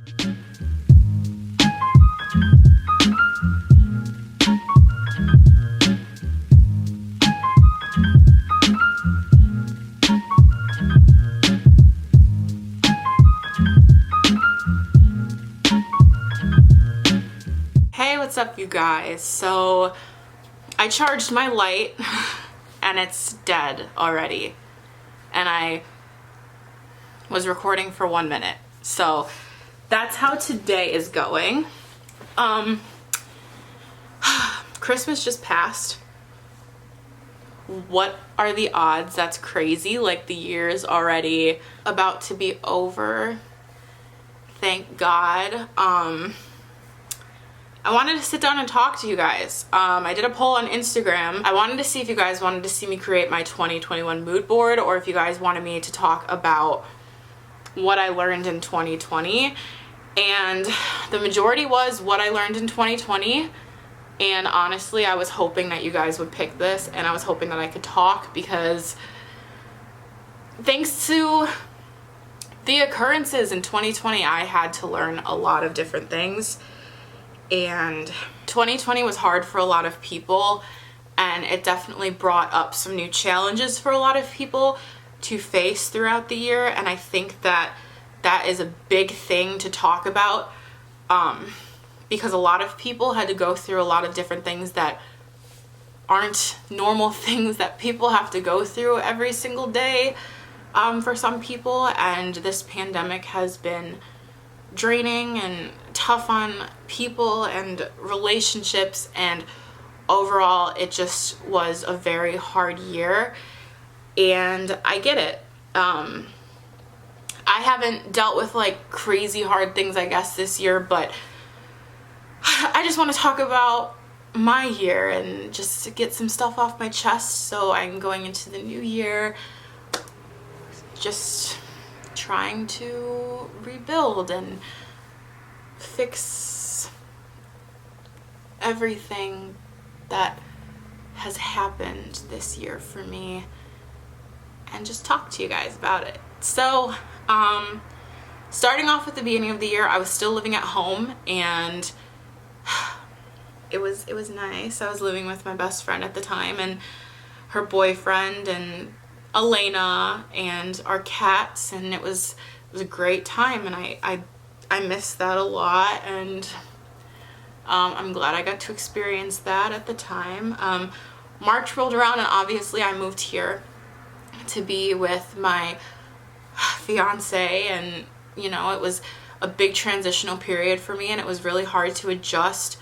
Hey, what's up you guys? So I charged my light and it's dead already, and I was recording for 1 minute. So that's how today is going. Christmas just passed. What are the odds? That's crazy. Like, the year's already about to be over. Thank God. I wanted to sit down and talk to you guys. I did a poll on Instagram. I wanted to see if you guys wanted to see me create my 2021 mood board, or if you guys wanted me to talk about what I learned in 2020. And the majority was what I learned in 2020. And honestly, I was hoping that you guys would pick this, and I was hoping that I could talk, because thanks to the occurrences in 2020, I had to learn a lot of different things. And 2020 was hard for a lot of people, and it definitely brought up some new challenges for a lot of people to face throughout the year. And I think that that is a big thing to talk about, because a lot of people had to go through a lot of different things that aren't normal things that people have to go through every single day, for some people. And this pandemic has been draining and tough on people and relationships, and overall it just was a very hard year, and I get it. I haven't dealt with like crazy hard things, I guess, this year, but I just want to talk about my year and just to get some stuff off my chest, so I'm going into the new year just trying to rebuild and fix everything that has happened this year for me, and just talk to you guys about it. So starting off with the beginning of the year, I was still living at home, and it was nice. I was living with my best friend at the time and her boyfriend and Elena and our cats, and it was a great time, and I missed that a lot, and I'm glad I got to experience that at the time. March rolled around, and obviously I moved here to be with my fiance, and you know, it was a big transitional period for me, and it was really hard to adjust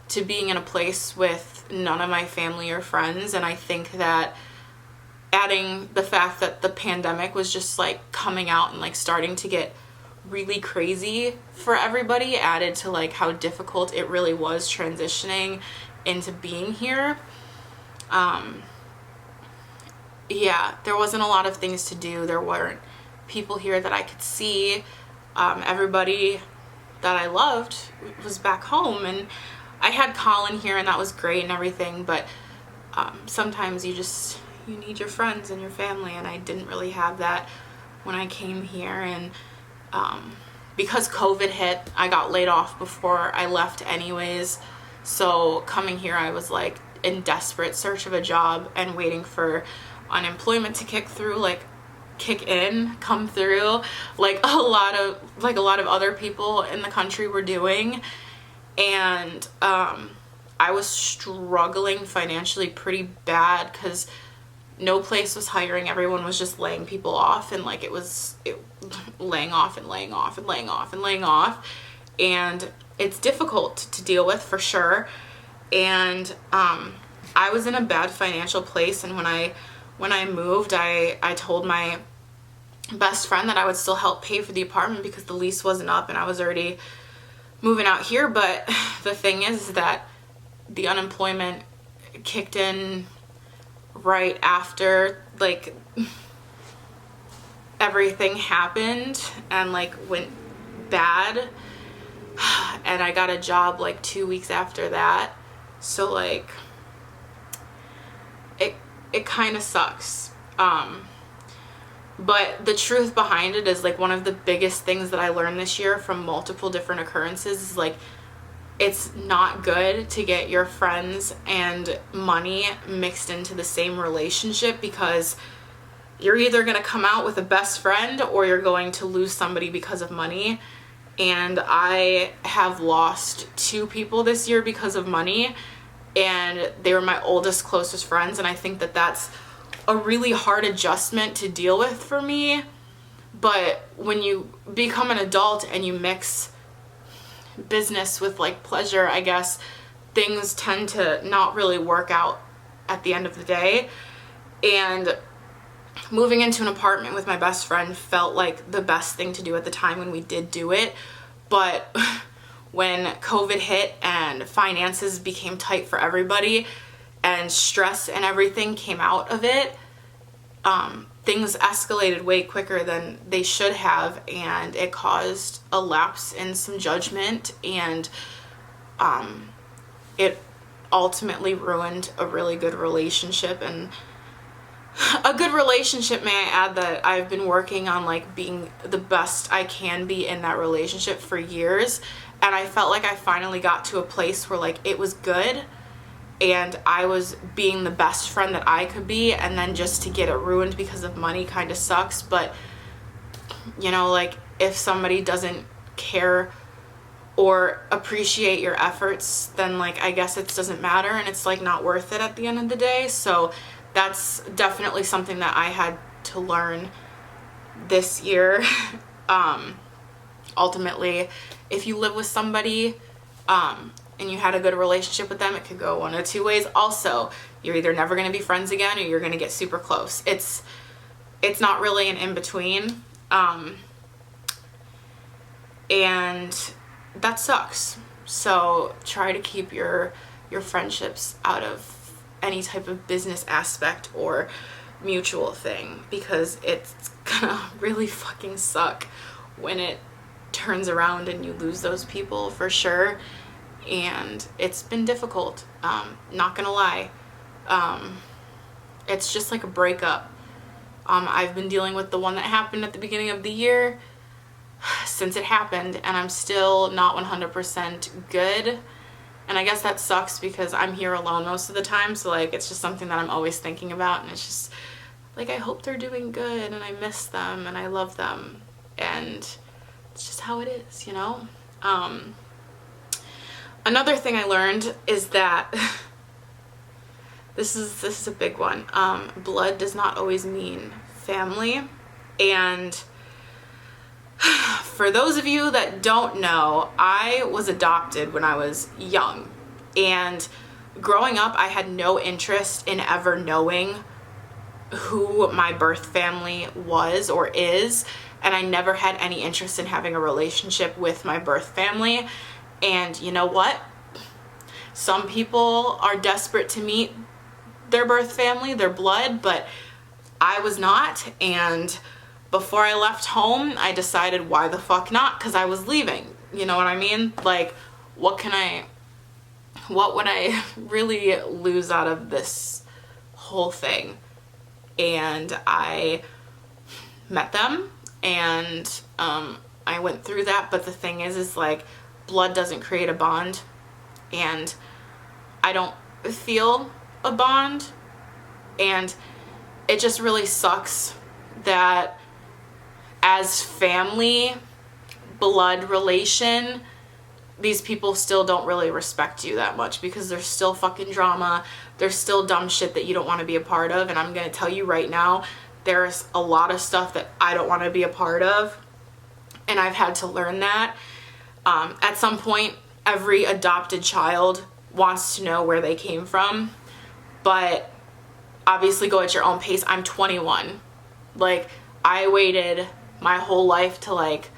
to being in a place with none of my family or friends. And I think that adding the fact that the pandemic was just like coming out and like starting to get really crazy for everybody added to like how difficult it really was transitioning into being here. Yeah, there wasn't a lot of things to do. There weren't people here that I could see. Everybody that I loved was back home, and I had Colin here, and that was great and everything, but sometimes you need your friends and your family, and I didn't really have that when I came here. And because COVID hit, I got laid off before I left anyways, so coming here I was like in desperate search of a job and waiting for unemployment to come through like a lot of other people in the country were doing. And I was struggling financially pretty bad because no place was hiring. Everyone was just laying people off, and like laying off and laying off and laying off and laying off, and it's difficult to deal with for sure. And I was in a bad financial place, and when I moved, I told my best friend that I would still help pay for the apartment because the lease wasn't up and I was already moving out here. But the thing is that the unemployment kicked in right after like everything happened and like went bad, and I got a job like 2 weeks after that. So like it kind of sucks. But the truth behind it is like one of the biggest things that I learned this year from multiple different occurrences is like it's not good to get your friends and money mixed into the same relationship, because you're either going to come out with a best friend or you're going to lose somebody because of money. And I have lost 2 people this year because of money, and they were my oldest, closest friends, and I think that that's a really hard adjustment to deal with for me. But when you become an adult and you mix business with like pleasure, I guess things tend to not really work out at the end of the day. And moving into an apartment with my best friend felt like the best thing to do at the time when we did do it. But when COVID hit and finances became tight for everybody and stress and everything came out of it, things escalated way quicker than they should have, and it caused a lapse in some judgment, and it ultimately ruined a really good relationship. And a good relationship, may I add, that I've been working on like being the best I can be in that relationship for years, and I felt like I finally got to a place where like it was good and I was being the best friend that I could be, and then just to get it ruined because of money kind of sucks. But you know, like if somebody doesn't care or appreciate your efforts, then like I guess it doesn't matter, and it's like not worth it at the end of the day. So that's definitely something that I had to learn this year. Ultimately, if you live with somebody and you had a good relationship with them, it could go one of 2 ways. Also, you're either never going to be friends again or you're going to get super close. It's not really an in-between. And that sucks. So try to keep your friendships out of any type of business aspect or mutual thing, because it's gonna really fucking suck when it turns around and you lose those people, for sure. And it's been difficult, not gonna lie. It's just like a breakup. I've been dealing with the one that happened at the beginning of the year since it happened, and I'm still not 100% good. And I guess that sucks because I'm here alone most of the time, so like it's just something that I'm always thinking about, and it's just like I hope they're doing good, and I miss them and I love them, and it's just how it is, you know? Another thing I learned is that this is a big one. Blood does not always mean family. And for those of you that don't know, I was adopted when I was young. And growing up, I had no interest in ever knowing who my birth family was or is. And I never had any interest in having a relationship with my birth family. And you know what? Some people are desperate to meet their birth family, their blood, but I was not. And before I left home, I decided why the fuck not? Because I was leaving. You know what I mean? Like, what would I really lose out of this whole thing? And I met them, and I went through that. But the thing is like, blood doesn't create a bond, and I don't feel a bond, and it just really sucks that as family, blood relation, these people still don't really respect you that much, because there's still fucking drama, there's still dumb shit that you don't want to be a part of. And I'm gonna tell you right now, there's a lot of stuff that I don't want to be a part of, and I've had to learn that. At some point, every adopted child wants to know where they came from, but obviously go at your own pace. I'm 21. Like, I waited my whole life to like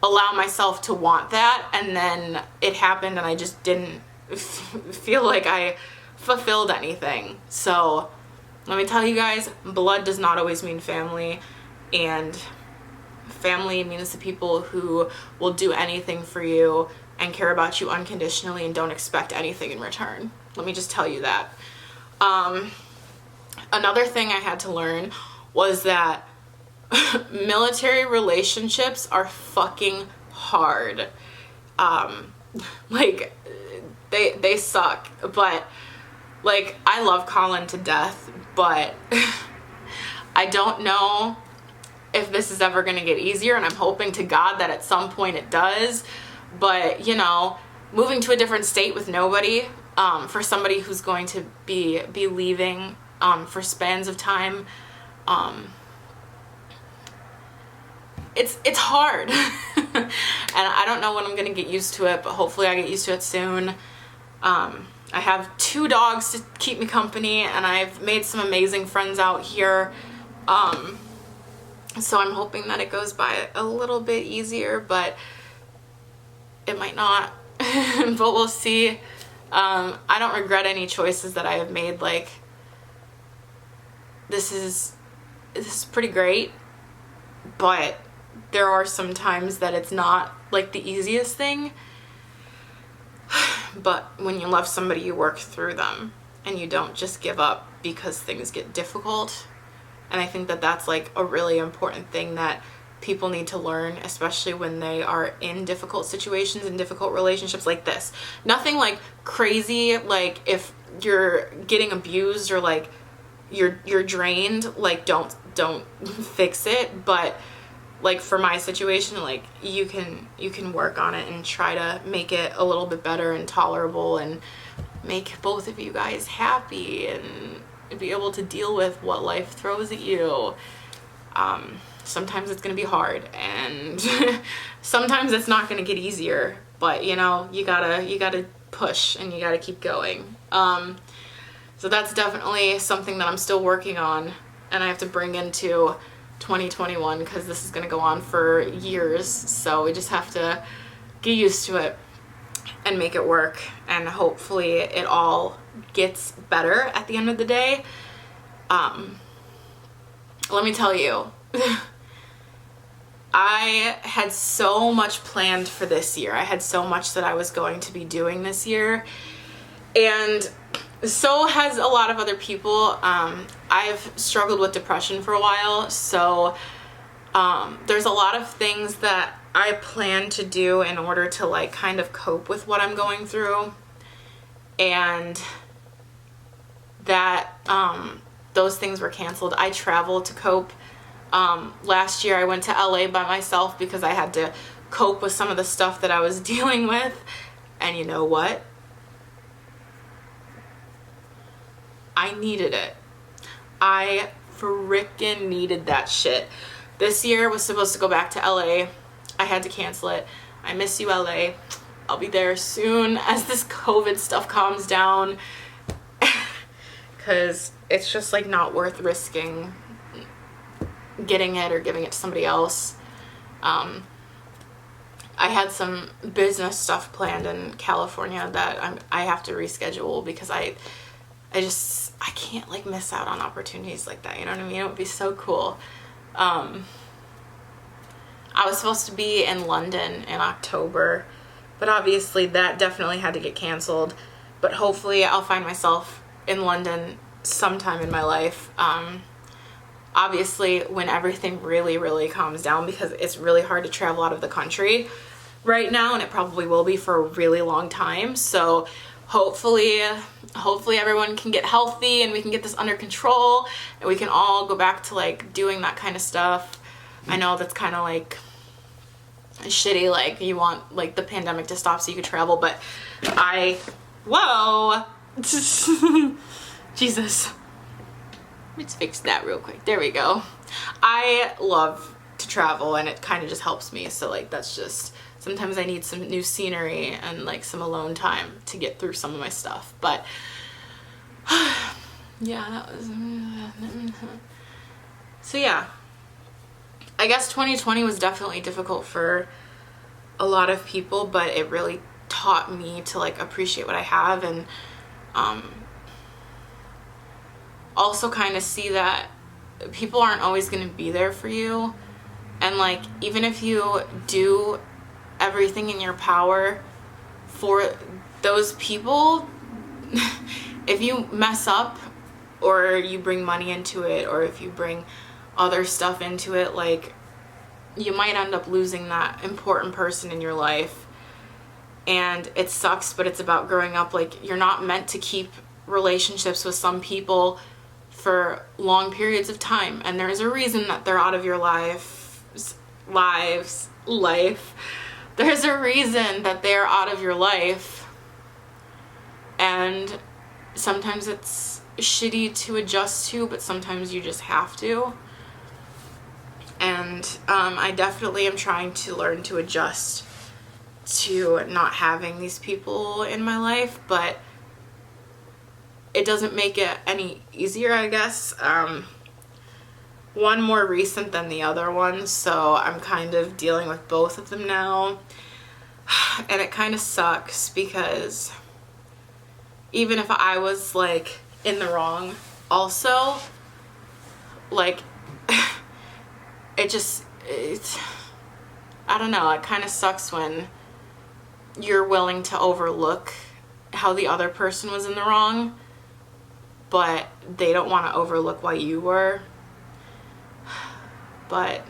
allow myself to want that, and then it happened and I just didn't feel like I fulfilled anything. So let me tell you guys, blood does not always mean family, and family means the people who will do anything for you and care about you unconditionally and don't expect anything in return. Let me just tell you that. Another thing I had to learn was that military relationships are fucking hard. Like, they suck. But, like, I love Colin to death, but I don't know if this is ever gonna get easier, and I'm hoping to God that at some point it does. But, you know, moving to a different state with nobody, for somebody who's going to be leaving for spans of time, it's hard. And I don't know when I'm gonna get used to it, but hopefully I get used to it soon. I have 2 dogs to keep me company, and I've made some amazing friends out here. So I'm hoping that it goes by a little bit easier, but it might not. But we'll see. I don't regret any choices that I have made. Like, this is pretty great, but there are some times that it's not like the easiest thing. But when you love somebody, you work through them, and you don't just give up because things get difficult. And I think that that's like a really important thing that people need to learn, especially when they are in difficult situations and difficult relationships like this. Nothing like crazy, like if you're getting abused or like you're drained, like don't fix it. But like for my situation, like you can work on it and try to make it a little bit better and tolerable and make both of you guys happy and be able to deal with what life throws at you. Sometimes it's gonna be hard, and sometimes it's not gonna get easier, but you know, you gotta push and you gotta keep going. So that's definitely something that I'm still working on, and I have to bring into 2021 because this is gonna go on for years. So we just have to get used to it and make it work, and hopefully it all gets better at the end of the day. Let me tell you, I had so much planned for this year. I had so much that I was going to be doing this year, and so has a lot of other people. I've struggled with depression for a while, so there's a lot of things that I plan to do in order to like kind of cope with what I'm going through, and that those things were canceled. I traveled to cope. Last year I went to LA by myself because I had to cope with some of the stuff that I was dealing with, and you know what? I needed it. I frickin' needed that shit. This year was supposed to go back to LA. I had to cancel it. I miss you, LA. I'll be there soon as this COVID stuff calms down, because it's just like not worth risking getting it or giving it to somebody else. I had some business stuff planned in California that I have to reschedule because I can't like miss out on opportunities like that. You know what I mean? It would be so cool. I was supposed to be in London in October, but obviously that definitely had to get canceled. But hopefully I'll find myself in London sometime in my life. Obviously when everything really calms down, because it's really hard to travel out of the country right now, and it probably will be for a really long time. So hopefully everyone can get healthy and we can get this under control and we can all go back to like doing that kind of stuff. I know that's kind of like shitty, like you want like the pandemic to stop so you can travel, but whoa Jesus, let's fix that real quick. There we go. I love to travel, and it kind of just helps me. So like that's just, sometimes I need some new scenery and like some alone time to get through some of my stuff. But yeah, that was so yeah, I guess 2020 was definitely difficult for a lot of people, but it really taught me to like appreciate what I have, and also kind of see that people aren't always going to be there for you. And like, even if you do everything in your power for those people, if you mess up or you bring money into it, or if you bring other stuff into it. Like, you might end up losing that important person in your life, and it sucks, but it's about growing up. Like, you're not meant to keep relationships with some people for long periods of time, and there's a reason that they're out of your life. There's a reason that they're out of your life, and sometimes it's shitty to adjust to, but sometimes you just have to. And I definitely am trying to learn to adjust to not having these people in my life, but it doesn't make it any easier, I guess. One more recent than the other one, so I'm kind of dealing with both of them now. And it kind of sucks because even if I was like in the wrong also, like I don't know, it kind of sucks when you're willing to overlook how the other person was in the wrong, but they don't want to overlook why you were. But,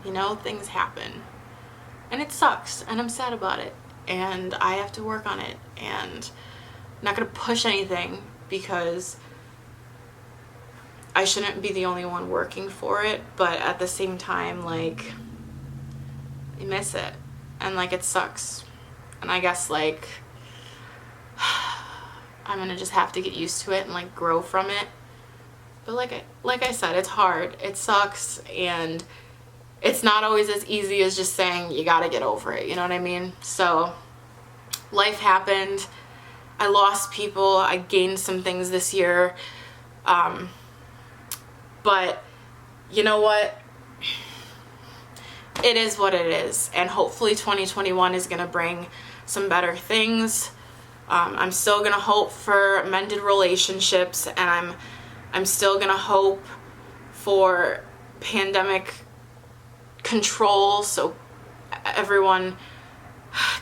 you know, things happen. And it sucks, and I'm sad about it, and I have to work on it, and I'm not going to push anything because I shouldn't be the only one working for it, but at the same time, like, I miss it, and, like, it sucks. And I guess, like, I'm going to just have to get used to it and, like, grow from it. But like I said, it's hard. It sucks, and it's not always as easy as just saying you gotta get over it, you know what I mean? So life happened. I lost people. I gained some things this year. But you know what? It is what it is, and hopefully 2021 is gonna bring some better things. I'm still gonna hope for mended relationships, and I'm still gonna hope for pandemic control so everyone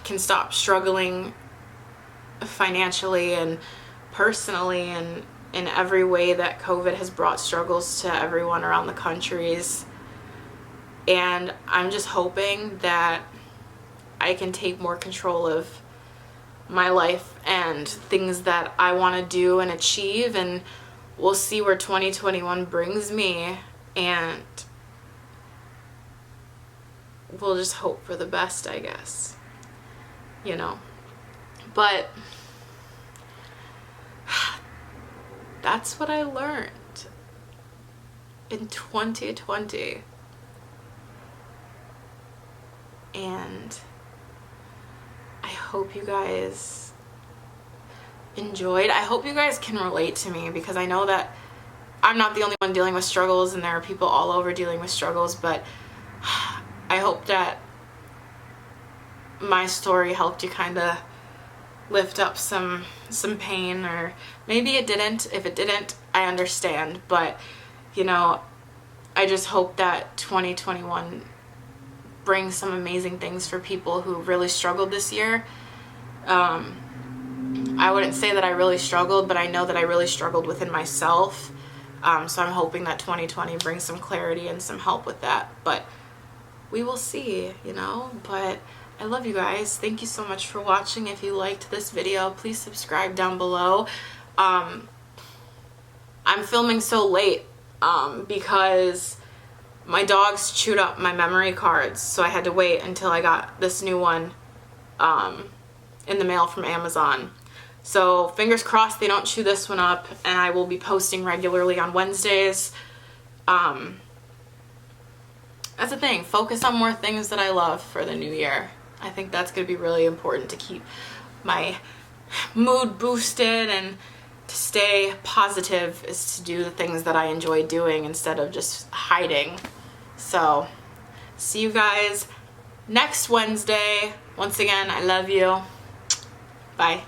can stop struggling financially and personally and in every way that COVID has brought struggles to everyone around the countries. And I'm just hoping that I can take more control of my life and things that I want to do and achieve, and we'll see where 2021 brings me, and we'll just hope for the best, I guess, you know. But that's what I learned in 2020, and I hope you guys enjoyed. I hope you guys can relate to me, because I know that I'm not the only one dealing with struggles, and there are people all over dealing with struggles, but I hope that my story helped you kind of lift up some pain, or maybe it didn't. If it didn't, I understand, but you know, I just hope that 2021 brings some amazing things for people who really struggled this year. I wouldn't say that I really struggled, but I know that I really struggled within myself. So I'm hoping that 2020 brings some clarity and some help with that. But we will see, you know. But I love you guys. Thank you so much for watching. If you liked this video, please subscribe down below. I'm filming so late because my dogs chewed up my memory cards, so I had to wait until I got this new one in the mail from Amazon. So fingers crossed they don't chew this one up, and I will be posting regularly on Wednesdays. That's the thing. Focus on more things that I love for the new year. I think that's going to be really important to keep my mood boosted and to stay positive, is to do the things that I enjoy doing instead of just hiding. So see you guys next Wednesday. Once again, I love you. Bye.